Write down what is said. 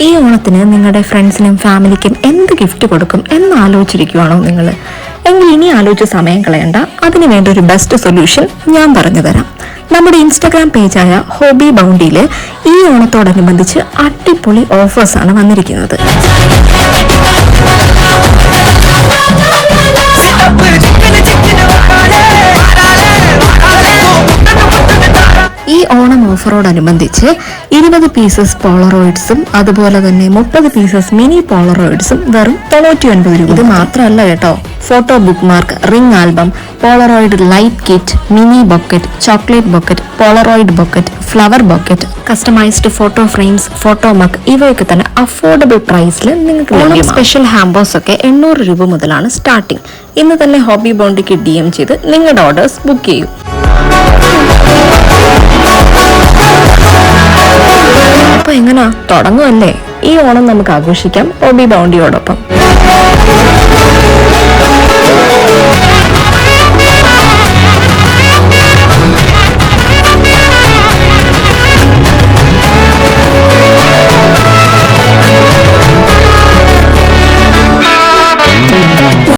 ഈ ഓണത്തിന് നിങ്ങളുടെ ഫ്രണ്ട്സിനും ഫാമിലിക്കും എന്ത് ഗിഫ്റ്റ് കൊടുക്കും എന്ന് ആലോചിച്ചിരിക്കുവാണോ നിങ്ങൾ? എങ്കിൽ ഇനി ആലോചിച്ച് സമയം കളയണ്ട. അതിന് വേണ്ട ഒരു ബെസ്റ്റ് സൊല്യൂഷൻ ഞാൻ പറഞ്ഞു തരാം. നമ്മുടെ ഇൻസ്റ്റാഗ്രാം പേജായ ഹോബി ബൗണ്ടിയിൽ ഈ ഓണത്തോടനുബന്ധിച്ച് അടിപൊളി ഓഫേഴ്സാണ് വന്നിരിക്കുന്നത്. ഈ ഓണം ഓഫറോടനുബന്ധിച്ച് 20 പീസസ് പോളറോയിഡ്സും അതുപോലെ തന്നെ 30 പീസസ് മിനി പോളറോയിഡ്സും വെറും 99 രൂപ. ഇത് മാത്രമല്ല കേട്ടോ, photo bookmark, ring album, Polaroid light kit, mini bouquet, chocolate bouquet, Polaroid bouquet, flower bouquet, customised photo frames, photo mug, ഇവയൊക്കെ തന്നെ അഫോർഡബിൾ പ്രൈസിൽ നിങ്ങൾക്ക് ഓണം സ്പെഷ്യൽ ഹാംബേഴ്സ് ഒക്കെ 800 രൂപ മുതലാണ് സ്റ്റാർട്ടിംഗ്. ഇന്ന് തന്നെ ഹോബി ബോണ്ടിക്ക് DM ചെയ്ത് നിങ്ങളുടെ ഓർഡേഴ്സ് ബുക്ക് ചെയ്യൂ. അപ്പൊ എങ്ങനാ തുടങ്ങുമല്ലേ? ഈ ഓണം നമുക്ക് ആഘോഷിക്കാം ഹോബി ബൗണ്ടിയോടൊപ്പം.